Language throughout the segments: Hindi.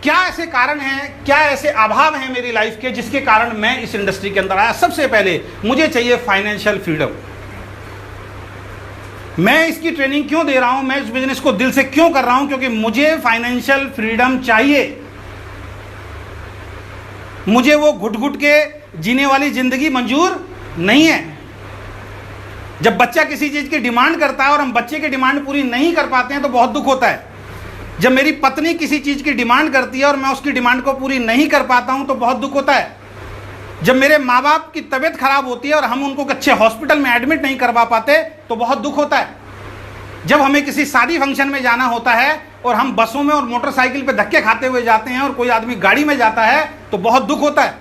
क्या ऐसे कारण हैं, क्या ऐसे अभाव हैं मेरी लाइफ के जिसके कारण मैं इस इंडस्ट्री के अंदर आया? सबसे पहले मुझे चाहिए फाइनेंशियल फ्रीडम। मैं इसकी ट्रेनिंग क्यों दे रहा हूं, मैं इस बिजनेस को दिल से क्यों कर रहा हूं? क्योंकि मुझे फाइनेंशियल फ्रीडम चाहिए। मुझे वो घुट घुट के जीने वाली जिंदगी मंजूर नहीं है। जब बच्चा किसी चीज की डिमांड करता है और हम बच्चे की डिमांड पूरी नहीं कर पाते हैं तो बहुत दुख होता है। जब मेरी पत्नी किसी चीज की डिमांड करती है और मैं उसकी डिमांड को पूरी नहीं कर पाता हूं तो बहुत दुख होता है। जब मेरे माँ बाप की तबीयत खराब होती है और हम उनको अच्छे हॉस्पिटल में एडमिट नहीं करवा पाते तो बहुत दुख होता है। जब हमें किसी शादी फंक्शन में जाना होता है और हम बसों में और मोटरसाइकिल पे धक्के खाते हुए जाते हैं और कोई आदमी गाड़ी में जाता है तो बहुत दुख होता है।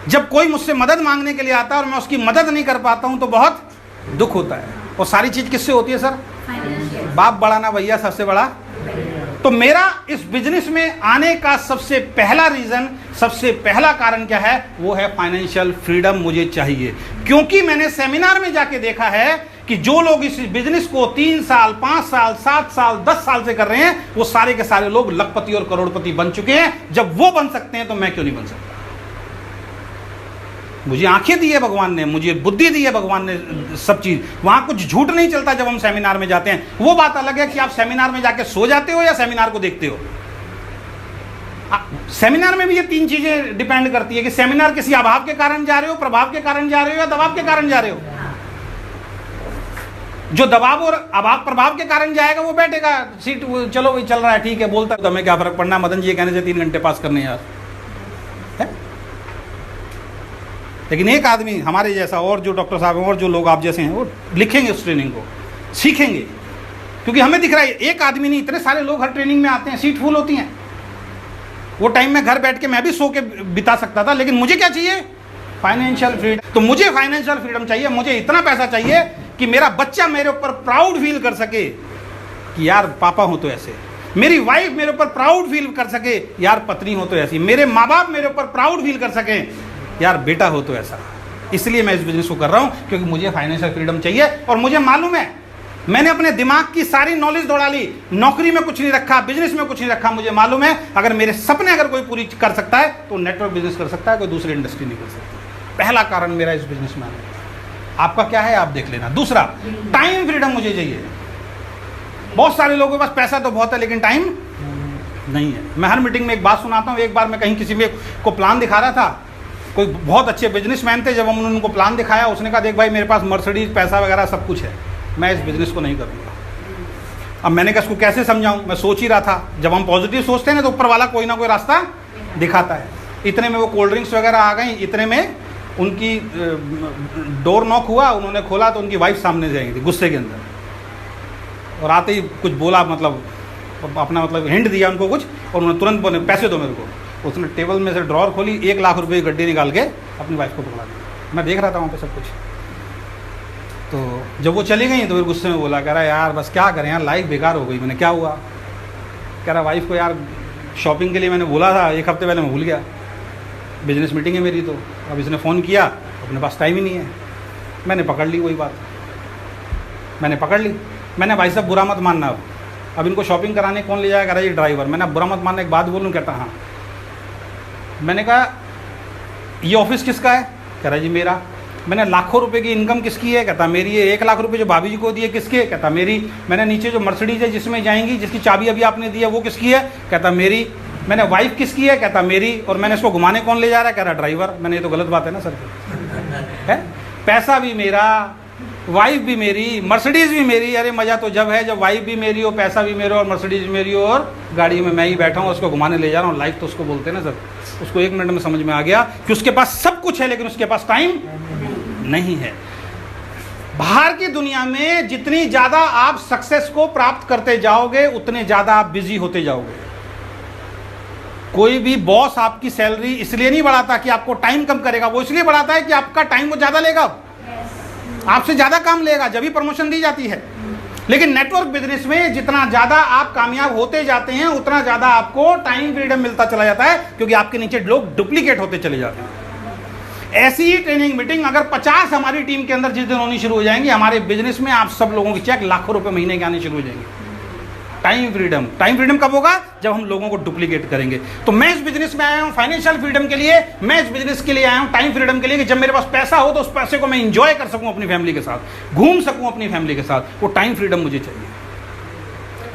जब कोई मुझसे मदद मांगने के लिए आता है और मैं उसकी मदद नहीं कर पाता हूं तो बहुत दुख होता है। और सारी चीज किससे होती है सर? बाप बड़ा ना भैया, सबसे बड़ा। तो मेरा इस बिजनेस में आने का सबसे पहला रीजन, सबसे पहला कारण क्या है? वो है फाइनेंशियल फ्रीडम मुझे चाहिए। क्योंकि मैंने सेमिनार में जाके देखा है कि जो लोग इस बिजनेस को 3 साल, 5 साल, 7 साल, 10 साल से कर रहे हैं वो सारे के सारे लोग लखपति और करोड़पति बन चुके हैं। जब वो बन सकते हैं तो मैं क्यों नहीं बन सकता? मुझे आंखें दी है भगवान ने, मुझे बुद्धि दी है भगवान ने, सब चीज। वहां कुछ झूठ नहीं चलता जब हम सेमिनार में जाते हैं। वो बात अलग है कि आप सेमिनार में जाके सो जाते हो या सेमिनार को देखते हो। सेमिनार में भी ये 3 चीजें डिपेंड करती है कि सेमिनार किसी अभाव के कारण जा रहे हो, प्रभाव के कारण जा रहे हो या दबाव के कारण जा रहे हो। जो दबाव और अभाव प्रभाव के कारण जाएगा वो बैठेगा सीट, चलो भाई चल रहा है, ठीक है, बोलता है तो हमें क्या फर्क पड़ना, मदन जी कहने से 3 घंटे पास करने यार है? लेकिन एक आदमी हमारे जैसा और जो डॉक्टर साहब हैं और जो लोग आप जैसे हैं वो लिखेंगे उस ट्रेनिंग को, सीखेंगे। क्योंकि हमें दिख रहा है एक आदमी नहीं, इतने सारे लोग हर ट्रेनिंग में आते हैं, सीट फुल होती हैं। वो टाइम में घर बैठ के मैं भी सो के बिता सकता था, लेकिन मुझे क्या चाहिए? Financial freedom. तो मुझे फाइनेंशियल फ्रीडम चाहिए। मुझे इतना पैसा चाहिए कि मेरा बच्चा मेरे ऊपर प्राउड फील कर सके कि यार पापा हो तो ऐसे, मेरी वाइफ मेरे ऊपर प्राउड फील कर सके यार पत्नी हो तो ऐसी, मेरे माँ बाप मेरे ऊपर प्राउड फील कर सके यार बेटा हो तो ऐसा। इसलिए मैं इस बिजनेस को कर रहा हूं क्योंकि मुझे फाइनेंशियल फ्रीडम चाहिए। और मुझे मालूम है, मैंने अपने दिमाग की सारी नॉलेज दौड़ा ली, नौकरी में कुछ नहीं रखा, बिजनेस में कुछ नहीं रखा। मुझे मालूम है अगर मेरे सपने अगर कोई पूरी कर सकता है तो नेटवर्क बिजनेस कर सकता है, कोई दूसरी इंडस्ट्री नहीं कर सकती। पहला कारण मेरा इस बिजनेस में आने। आपका क्या है आप देख लेना। दूसरा, टाइम फ्रीडम मुझे चाहिए। बहुत सारे लोगों के पास पैसा तो बहुत है लेकिन टाइम नहीं है। मैं हर मीटिंग में एक बात सुनाता हूँ। एक बार मैं कहीं किसी को प्लान दिखा रहा था, कोई बहुत अच्छे बिजनेसमैन थे। जब हमने उनको प्लान दिखाया उसने कहा देख भाई मेरे पास मर्सिडीज पैसा वगैरह सब कुछ है, मैं इस बिजनेस को नहीं करूँगा। अब मैंने कहा इसको कैसे समझाऊँ? मैं सोच ही रहा था, जब हम पॉजिटिव सोचते हैं ना तो ऊपर वाला कोई ना कोई रास्ता दिखाता है। इतने में वो कोल्ड ड्रिंक्स वगैरह आ गई, इतने में उनकी डोर नॉक हुआ, उन्होंने खोला तो उनकी वाइफ सामने से आई थी गुस्से के अंदर, और आते ही कुछ बोला, मतलब अपना मतलब हिंट दिया उनको कुछ, और उन्होंने तुरंत बोले पैसे दो मेरे को। उसने टेबल में से ड्रॉर खोली, 1 लाख रुपए की गड्डी निकाल के अपनी वाइफ को पकड़ा दिया। मैं देख रहा था वहाँ पे सब कुछ। तो जब वो चली गई तो फिर गुस्से में बोला, कह रहा यार बस क्या करें यार, लाइफ बेकार हो गई। मैंने क्या हुआ? कह रहा वाइफ को यार शॉपिंग के लिए मैंने बोला था, 1 हफ्ते पहले मैं भूल गया, बिजनेस मीटिंग है मेरी, तो अब इसने फ़ोन किया, अपने पास टाइम ही नहीं है। मैंने पकड़ ली वही बात, मैंने पकड़ ली। मैंने भाई साहब बुरा मत मानना, अब इनको शॉपिंग कराने कौन ले जाएगा? ये ड्राइवर। मैंने बुरा मत मानना, एक बात बोलूँ? कहता हाँ। मैंने कहा ये ऑफिस किसका है? कह रहा जी मेरा। मैंने लाखों रुपए की इनकम किसकी है? कहता मेरी। ये 1 लाख रुपए जो भाभी जी को दिए किसके? कहता मेरी। मैंने नीचे जो मर्सिडीज है जिसमें जाएंगी, जिसकी चाबी अभी आपने दी है वो किसकी है? कहता मेरी। मैंने वाइफ किसकी है? कहता मेरी। और मैंने इसको घुमाने कौन ले जा रहा है? कह रहा ड्राइवर। मैंने ये तो गलत बात है ना सर है? पैसा भी मेरा, वाइफ भी मेरी, मर्सिडीज भी मेरी। अरे मज़ा तो जब है जब वाइफ भी मेरी हो, पैसा भी मेरा और मर्सिडीज भी मेरी हो, और गाड़ी में मैं ही बैठा हूँ, उसको घुमाने ले जा रहा हूँ। लाइफ तो उसको बोलते हैं ना सर। उसको 1 मिनट में समझ में आ गया कि उसके पास सब कुछ है लेकिन उसके पास टाइम नहीं है। बाहर की दुनिया में जितनी ज़्यादा आप सक्सेस को प्राप्त करते जाओगे उतने ज़्यादा आप बिजी होते जाओगे। कोई भी बॉस आपकी सैलरी इसलिए नहीं बढ़ाता कि आपको टाइम कम करेगा, वो इसलिए बढ़ाता है कि आपका टाइम वो ज़्यादा लेगा, आपसे ज़्यादा काम लेगा, जब भी प्रमोशन दी जाती है। लेकिन नेटवर्क बिजनेस में जितना ज़्यादा आप कामयाब होते जाते हैं उतना ज़्यादा आपको टाइम फ्रीडम मिलता चला जाता है, क्योंकि आपके नीचे लोग डुप्लीकेट होते चले जाते हैं। ऐसी ही ट्रेनिंग मीटिंग अगर 50 हमारी टीम के अंदर जिस दिन होनी शुरू हो जाएंगी, हमारे बिजनेस में आप सब लोगों के चेक लाखों रुपए महीने के आने शुरू हो जाएंगे। Time freedom. टाइम फ्रीडम कब होगा? जब हम लोगों को डुप्लीकेट करेंगे। तो मैं इस बिजनेस में आया हूं फाइनेंशियल फ्रीडम के लिए, मैं इस बिजनेस के लिए आया हूं टाइम फ्रीडम के लिए, कि जब मेरे पास पैसा हो तो उस पैसे को मैं इंजॉय कर सकूं अपनी फैमिली के साथ, घूम सकूं अपनी फैमिली के साथ। वो टाइम फ्रीडम मुझे चाहिए।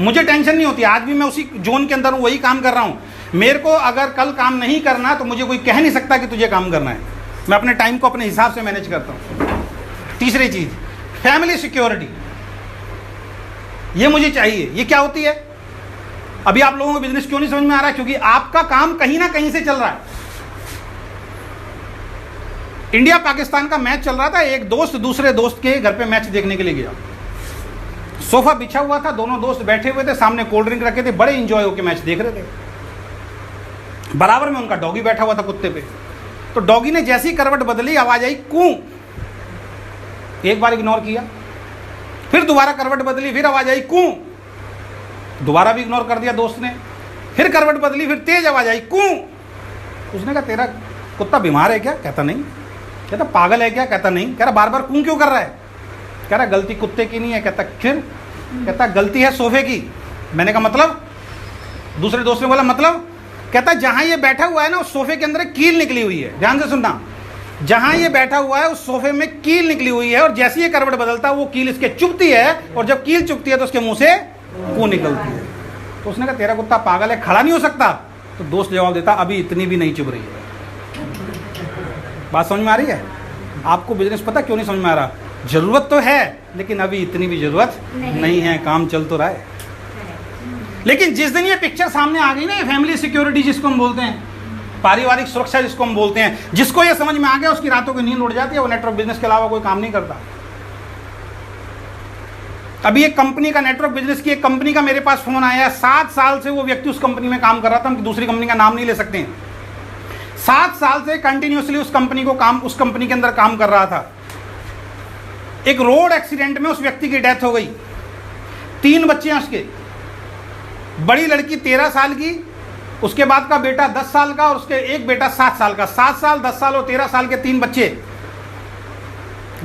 मुझे टेंशन नहीं होती, आज भी मैं उसी जोन के अंदर हूं, वही काम कर रहा हूं। मेरे को अगर कल काम नहीं करना तो मुझे कोई कह नहीं सकता कि तुझे काम करना है। मैं अपने टाइम को अपने हिसाब से मैनेज करता हूं। तीसरी चीज, फैमिली सिक्योरिटी, ये मुझे चाहिए। ये क्या होती है? अभी आप लोगों को बिजनेस क्यों नहीं समझ में आ रहा है? क्योंकि आपका काम कहीं ना कहीं से चल रहा है। इंडिया पाकिस्तान का मैच चल रहा था, एक दोस्त दूसरे दोस्त के घर पे मैच देखने के लिए गया। सोफा बिछा हुआ था, दोनों दोस्त बैठे हुए थे, सामने कोल्ड ड्रिंक रखे थे, बड़े इंजॉय होकर मैच देख रहे थे। बराबर में उनका डॉगी बैठा हुआ था कुत्ते पे। तो डॉगी ने जैसी करवट बदली, आवाज आई कू। एक बार इग्नोर किया, फिर दोबारा करवट बदली, फिर आवाज आई कू। दोबारा भी इग्नोर कर दिया दोस्त ने, फिर करवट बदली, फिर तेज आवाज आई कू। उसने कहा तेरा कुत्ता बीमार है क्या? कहता नहीं। कहता पागल है क्या? कहता नहीं। कह रहा बार बार कू क्यों कर रहा है? कह रहा गलती कुत्ते की नहीं है। कहता फिर? कहता गलती है सोफे की। मैंने कहा मतलब? दूसरे दोस्त ने बोला मतलब? कहता जहां ये बैठा हुआ है ना, उस सोफे के अंदर एक कील निकली हुई है। ध्यान से सुनना, जहां ये बैठा हुआ है उस सोफे में कील निकली हुई है, और जैसे ये करवट बदलता है वो कील इसके चुभती है, और जब कील चुभती है तो उसके मुंह से कू निकलती है। तो उसने कहा तेरा कुत्ता पागल है, खड़ा नहीं हो सकता? तो दोस्त जवाब देता अभी इतनी भी नहीं चुभ रही है। बात समझ में आ रही है? आपको बिजनेस पता क्यों नहीं समझ में आ रहा? जरूरत तो है, लेकिन अभी इतनी भी जरूरत नहीं है, काम चल तो रहा है। लेकिन जिस दिन ये पिक्चर सामने आ गई ना, फैमिली सिक्योरिटी जिसको हम बोलते हैं, पारिवारिक सुरक्षा जिसको हम बोलते हैं, जिसको ये समझ में आ गया उसकी रातों की नींद उड़ जाती है। वो नेटवर्क बिजनेस के अलावा कोई काम नहीं करता। अभी एक कंपनी का, नेटवर्क बिजनेस की एक कंपनी का मेरे पास फोन आया। 7 साल से वो व्यक्ति उस कंपनी में काम कर रहा था। हम दूसरी कंपनी का नाम नहीं ले सकते हैं। 7 साल से कंटिन्यूसली उस कंपनी के अंदर काम कर रहा था। एक रोड एक्सीडेंट में उस व्यक्ति की डेथ हो गई। 3 बच्चे हैं उसके। बड़ी लड़की 13 साल की, उसके बाद का बेटा 10 साल का, और उसके एक बेटा 7 साल का। 7 साल, 10 साल और 13 साल के 3 बच्चे।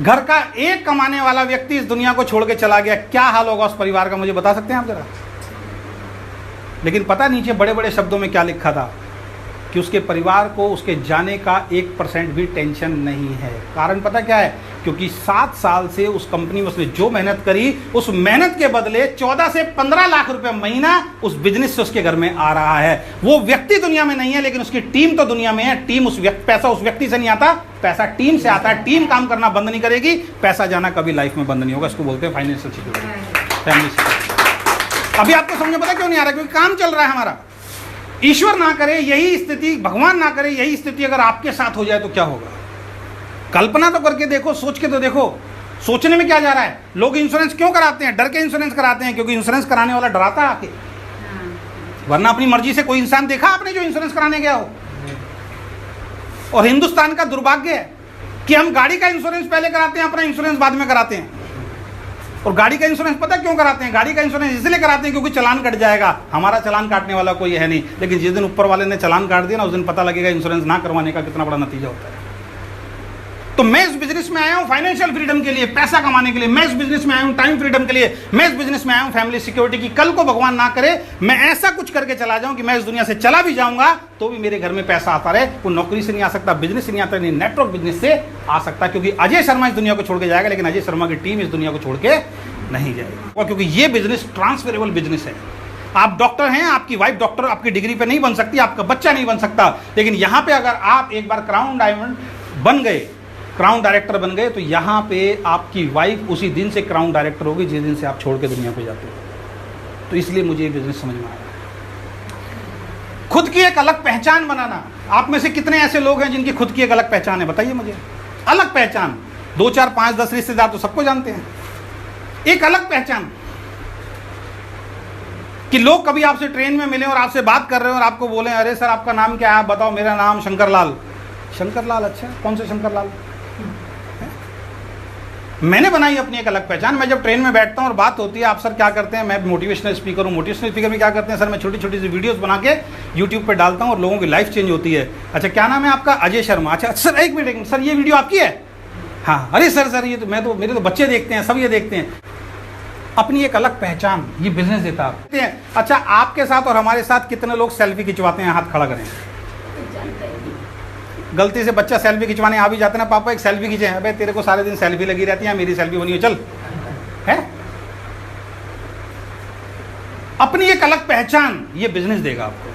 घर का एक कमाने वाला व्यक्ति इस दुनिया को छोड़ के चला गया। क्या हाल होगा उस परिवार का, मुझे बता सकते हैं आप जरा? लेकिन पता नीचे बड़े बड़े शब्दों में क्या लिखा था कि उसके परिवार को उसके जाने का 1% भी टेंशन नहीं है। कारण पता क्या है? क्योंकि 7 साल से उस कंपनी में उसने जो मेहनत करी, उस मेहनत के बदले 14 से 15 लाख रुपए महीना उस बिजनेस से उसके घर में आ रहा है। वो व्यक्ति दुनिया में नहीं है, लेकिन उसकी टीम तो दुनिया में है। टीम पैसा उस व्यक्ति से नहीं आता, पैसा टीम से आता है। टीम काम करना बंद नहीं करेगी, पैसा जाना कभी लाइफ में बंद नहीं होगा। इसको बोलते हैं फाइनेंशियल सिक्योरिटी, फैमिली सिक्योरिटी। अभी आपको समझ में पता क्यों नहीं आ रहा? क्योंकि काम चल रहा है हमारा। ईश्वर ना करे यही स्थिति, भगवान ना करे यही स्थिति अगर आपके साथ हो जाए तो क्या होगा? कल्पना तो करके देखो, सोच के तो देखो। सोचने में क्या जा रहा है? लोग इंश्योरेंस क्यों कराते हैं? डर के इंश्योरेंस कराते हैं, क्योंकि इंश्योरेंस कराने वाला डराता है आके। वरना अपनी मर्जी से कोई इंसान देखा आपने जो इंश्योरेंस कराने गया हो? और हिंदुस्तान का दुर्भाग्य है कि हम गाड़ी का इंश्योरेंस पहले कराते हैं, अपना इंश्योरेंस बाद में कराते हैं। और गाड़ी का इंश्योरेंस पता क्यों कराते हैं? गाड़ी का इंश्योरेंस इसलिए कराते हैं क्योंकि चालान कट जाएगा। हमारा चालान काटने वाला कोई है नहीं, लेकिन जिस दिन ऊपर वाले ने चालान काट दिया ना, उस दिन पता लगेगा इंश्योरेंस ना करवाने का कितना बड़ा नतीजा होता है। तो मैं इस बिजनेस में आया हूं फाइनेंशियल फ्रीडम के लिए, पैसा कमाने के लिए। मैं इस बिजनेस में आया हूं टाइम फ्रीडम के लिए। मैं इस बिजनेस में आया हूं फैमिली सिक्योरिटी की। कल को भगवान ना करे मैं ऐसा कुछ करके चला जाऊं कि मैं इस दुनिया से चला भी जाऊंगा तो भी मेरे घर में पैसा आता रहे। वो नौकरी से नहीं आ सकता, बिजनेस से नहीं आता, नहीं नेटवर्क बिजनेस से आ सकता, क्योंकि अजय शर्मा इस दुनिया को छोड़ के जाएगा, लेकिन अजय शर्मा की टीम इस दुनिया को छोड़ के नहीं जाएगी। क्योंकि ये बिजनेस ट्रांसफरेबल बिजनेस है। आप डॉक्टर हैं, आपकी वाइफ डॉक्टर आपकी डिग्री पे नहीं बन सकती, आपका बच्चा नहीं बन सकता, लेकिन यहां पे अगर आप एक बार क्राउन डायमंड बन गए, क्राउन डायरेक्टर बन गए, तो यहाँ पे आपकी वाइफ उसी दिन से क्राउन डायरेक्टर होगी जिस दिन से आप छोड़ के दुनिया को जाते हो। तो इसलिए मुझे ये बिजनेस समझ में आया। खुद की एक अलग पहचान बनाना। आप में से कितने ऐसे लोग हैं जिनकी खुद की एक अलग पहचान है? बताइए मुझे। अलग पहचान, 2, 4, 5, 10 रिश्तेदार तो सबको जानते हैं। एक अलग पहचान कि लोग कभी आपसे ट्रेन में मिले और आपसे बात कर रहे हो और आपको बोले अरे सर आपका नाम क्या है? आप बताओ। मेरा नाम शंकरलाल। शंकरलाल? अच्छा, कौन से शंकरलाल? मैंने बनाई अपनी एक अलग पहचान। मैं जब ट्रेन में बैठता हूँ और बात होती है, आप सर क्या करते हैं? मैं मोटिवेशनल स्पीकर हूँ। मोटिवेशनल स्पीकर में क्या करते हैं सर? मैं छोटी छोटी सी वीडियोस बना के यूट्यूब पे डालता हूँ और लोगों की लाइफ चेंज होती है। अच्छा, क्या नाम है आपका? अजय शर्मा। अच्छा सर, एक मिनट सर, ये वीडियो आपकी है? हाँ। अरे सर ये तो मेरे तो बच्चे देखते हैं, सब ये देखते हैं। अपनी एक अलग पहचान ये बिजनेस देता है। अच्छा, आपके साथ और हमारे साथ कितने लोग सेल्फी खिंचवाते हैं? हाथ खड़ा करें। गलती से बच्चा सेल्फी खिंचवाने आ भी जाता है ना, पापा एक सेल्फी खींचे। अबे तेरे को सारे दिन सेल्फी लगी रहती है, मेरी सेल्फी बनी हो, चल। है अपनी एक अलग पहचान ये बिजनेस देगा आपको।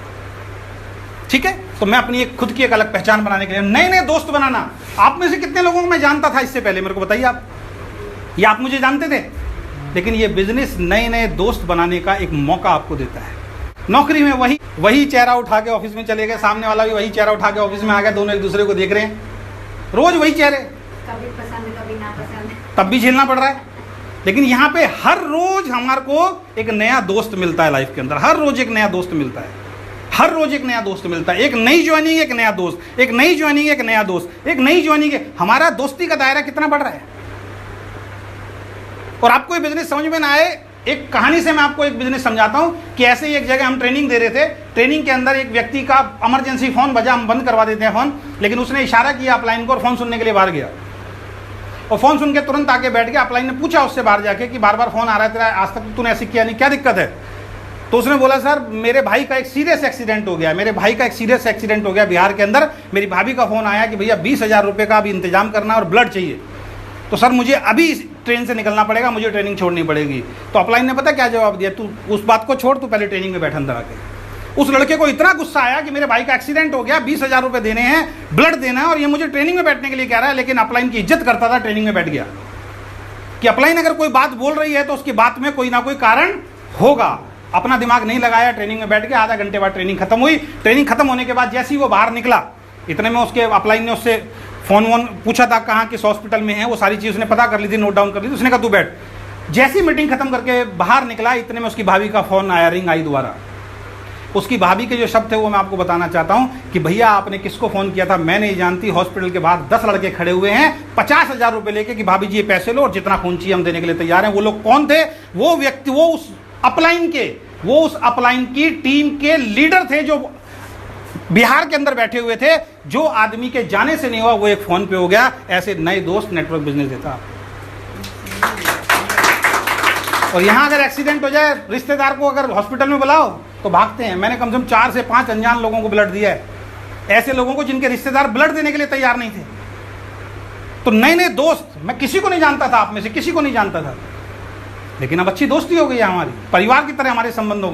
ठीक है, तो मैं अपनी एक खुद की एक अलग पहचान बनाने के लिए नए नए दोस्त बनाना। आप में से कितने लोगों को मैं जानता था इससे पहले? मेरे को बताइए आप, ये आप मुझे जानते थे? लेकिन ये बिजनेस नए नए दोस्त बनाने का एक मौका आपको देता है। नौकरी में वही चेहरा उठा के ऑफिस में चले गए, सामने वाला भी वही चेहरा उठा के ऑफिस में आ गया, दोनों एक दूसरे को देख रहे हैं, रोज वही चेहरे, कभी पसंद कभी नापसंद, तब भी झेलना पड़ रहा है। लेकिन यहाँ पे हर रोज हमारे को एक नया दोस्त मिलता है लाइफ के अंदर, हर रोज एक नया दोस्त मिलता है, हर रोज एक नया दोस्त मिलता है। एक नई ज्वाइनिंग, एक नया दोस्त, एक नई ज्वाइनिंग, एक नया दोस्त, एक नई ज्वाइनिंग। हमारा दोस्ती का दायरा कितना बढ़ रहा है। और आपको ये बिजनेस समझ में ना आए, एक कहानी से मैं आपको एक बिजनेस समझाता हूं कि ऐसे ही एक जगह हम ट्रेनिंग दे रहे थे। ट्रेनिंग के अंदर एक व्यक्ति का इमरजेंसी फोन बजा, हम बंद करवा देते हैं फोन, लेकिन उसने इशारा किया अपलाइन को और फोन सुनने के लिए बाहर गया और फोन सुन के तुरंत आके बैठ गया। अपलाइन ने पूछा उससे बाहर जाके कि बार बार फोन आ रहा है तेरा, आज तक तूने ऐसे किया नहीं, क्या दिक्कत है? तो उसने बोला सर मेरे भाई का एक सीरियस एक्सीडेंट हो गया, मेरे भाई का एक सीरियस एक्सीडेंट हो गया बिहार के अंदर। मेरी भाभी का फोन आया कि भैया 20,000 रुपये का अभी इंतजाम करना और ब्लड चाहिए, तो सर मुझे अभी ट्रेन से निकलना पड़ेगा, मुझे ट्रेनिंग छोड़नी पड़ेगी। तो अपलाइन ने पता क्या जवाब दिया? तू उस बात को छोड़, तू पहले ट्रेनिंग में बैठ अंदर आके। उस लड़के को इतना गुस्सा आया कि मेरे भाई का एक्सीडेंट हो गया, 20,000 रुपये देने हैं, ब्लड देना है और ये मुझे ट्रेनिंग में बैठने के लिए कह रहा है। लेकिन अपलाइन की इज्जत करता था, ट्रेनिंग में बैठ गया कि अपलाइन अगर कोई बात बोल रही है तो उसकी बात में कोई ना कोई कारण होगा। अपना दिमाग नहीं लगाया, ट्रेनिंग में बैठ गया। आधा घंटे बाद ट्रेनिंग खत्म हुई। ट्रेनिंग खत्म होने के बाद जैसे ही वो बाहर निकला, इतने में उसके अपलाइन ने उससे फोन वोन पूछा था कहाँ किस हॉस्पिटल में है, वो सारी चीज़ उसने पता कर ली थी, नोट डाउन कर ली थी। उसने कहा तू बैठ। जैसी मीटिंग खत्म करके बाहर निकला, इतने में उसकी भाभी का फोन आया, रिंग आई दोबारा। उसकी भाभी के जो शब्द थे वो मैं आपको बताना चाहता हूँ कि भैया आपने किसको फ़ोन किया था? मैं नहीं जानती। हॉस्पिटल के बाहर 10 लड़के खड़े हुए हैं 50,000 रुपये लेके कि भाभी जी ये पैसे लो और जितना खून चाहिए हम देने के लिए तैयार हैं। वो लोग कौन थे? वो व्यक्ति, वो उस अपलाइन की टीम के लीडर थे जो बिहार के अंदर बैठे हुए थे। जो आदमी के जाने से नहीं हुआ वो एक फोन पे हो गया। ऐसे नए दोस्त नेटवर्क बिजनेस देता। और यहां अगर एक्सीडेंट हो जाए, रिश्तेदार को अगर हॉस्पिटल में बुलाओ तो भागते हैं। मैंने कम से कम 4 से 5 अनजान लोगों को ब्लड दिया है, ऐसे लोगों को जिनके रिश्तेदार ब्लड देने के लिए तैयार नहीं थे। तो नए नए दोस्त, मैं किसी को नहीं जानता था, आप में से किसी को नहीं जानता था, लेकिन अब अच्छी दोस्ती हो गई है, हमारी परिवार की तरह हमारे संबंध हो गए।